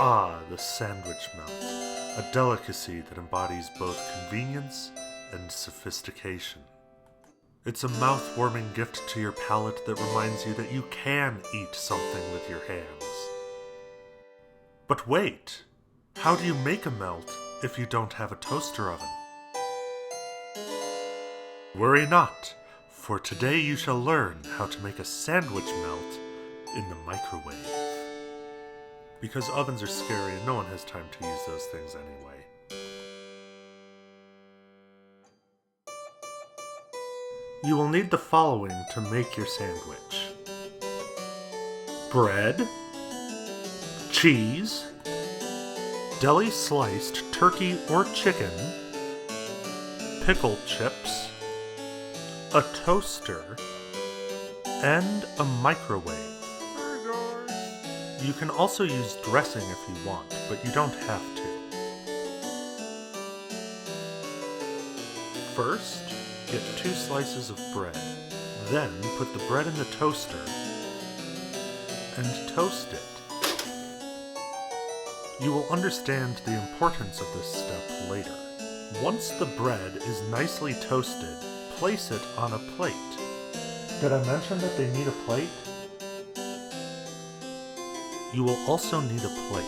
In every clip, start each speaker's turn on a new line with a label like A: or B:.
A: Ah, the sandwich melt, a delicacy that embodies both convenience and sophistication. It's a mouth-warming gift to your palate that reminds you that you can eat something with your hands. But wait, how do you make a melt if you don't have a toaster oven? Worry not, for today you shall learn how to make a sandwich melt in the microwave. Because ovens are scary and no one has time to use those things anyway. You will need the following to make your sandwich: bread, cheese, deli sliced turkey or chicken, pickle chips, a toaster, and a microwave. You can also use dressing if you want, but you don't have to. First, get 2 slices of bread. Then put the bread in the toaster and toast it. You will understand the importance of this step later. Once the bread is nicely toasted, place it on a plate. Did I mention that they need a plate? You will also need a plate.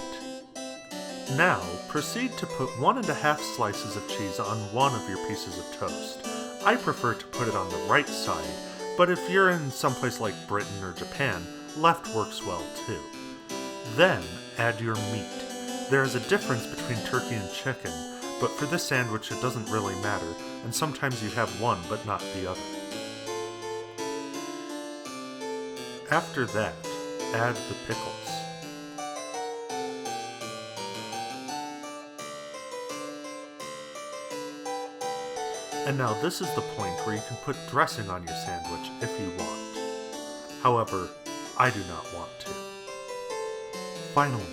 A: Now, proceed to put 1½ slices of cheese on one of your pieces of toast. I prefer to put it on the right side, but if you're in someplace like Britain or Japan, left works well too. Then, add your meat. There is a difference between turkey and chicken, but for this sandwich it doesn't really matter, and sometimes you have one but not the other. After that, add the pickles. And now this is the point where you can put dressing on your sandwich if you want. However, I do not want to. Finally,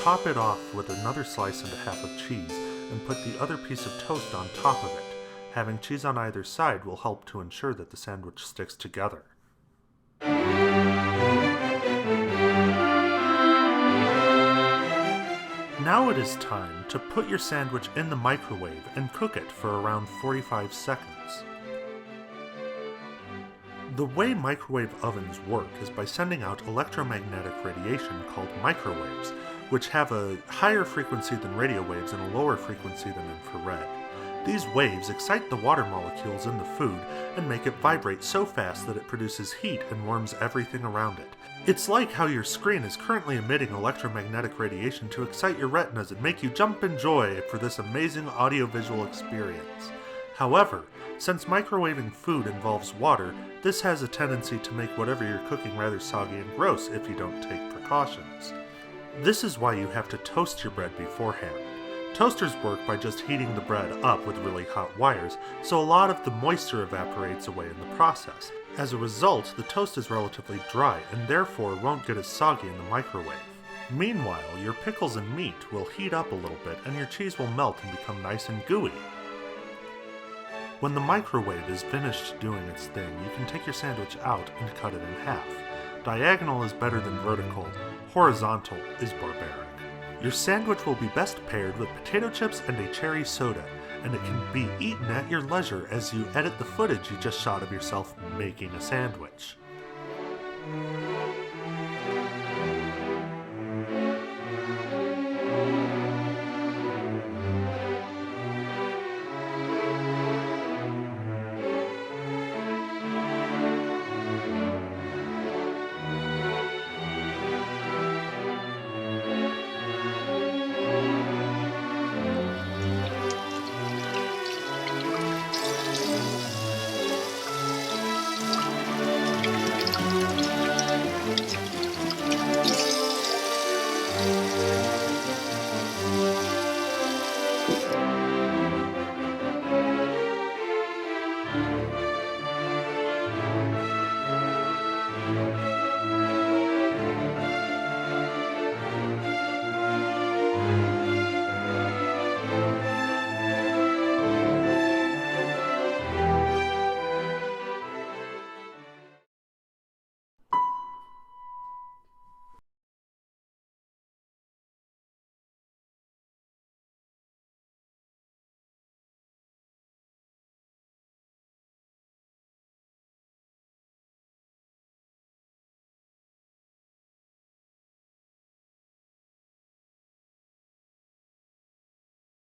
A: top it off with another slice and a half of cheese and put the other piece of toast on top of it. Having cheese on either side will help to ensure that the sandwich sticks together. Now it is time to put your sandwich in the microwave and cook it for around 45 seconds. The way microwave ovens work is by sending out electromagnetic radiation called microwaves, which have a higher frequency than radio waves and a lower frequency than infrared. These waves excite the water molecules in the food and make it vibrate so fast that it produces heat and warms everything around it. It's like how your screen is currently emitting electromagnetic radiation to excite your retinas and make you jump in joy for this amazing audiovisual experience. However, since microwaving food involves water, this has a tendency to make whatever you're cooking rather soggy and gross if you don't take precautions. This is why you have to toast your bread beforehand. Toasters work by just heating the bread up with really hot wires, so a lot of the moisture evaporates away in the process. As a result, the toast is relatively dry and therefore won't get as soggy in the microwave. Meanwhile, your pickles and meat will heat up a little bit and your cheese will melt and become nice and gooey. When the microwave is finished doing its thing, you can take your sandwich out and cut it in half. Diagonal is better than vertical, horizontal is barbaric. Your sandwich will be best paired with potato chips and a cherry soda, and it can be eaten at your leisure as you edit the footage you just shot of yourself making a sandwich.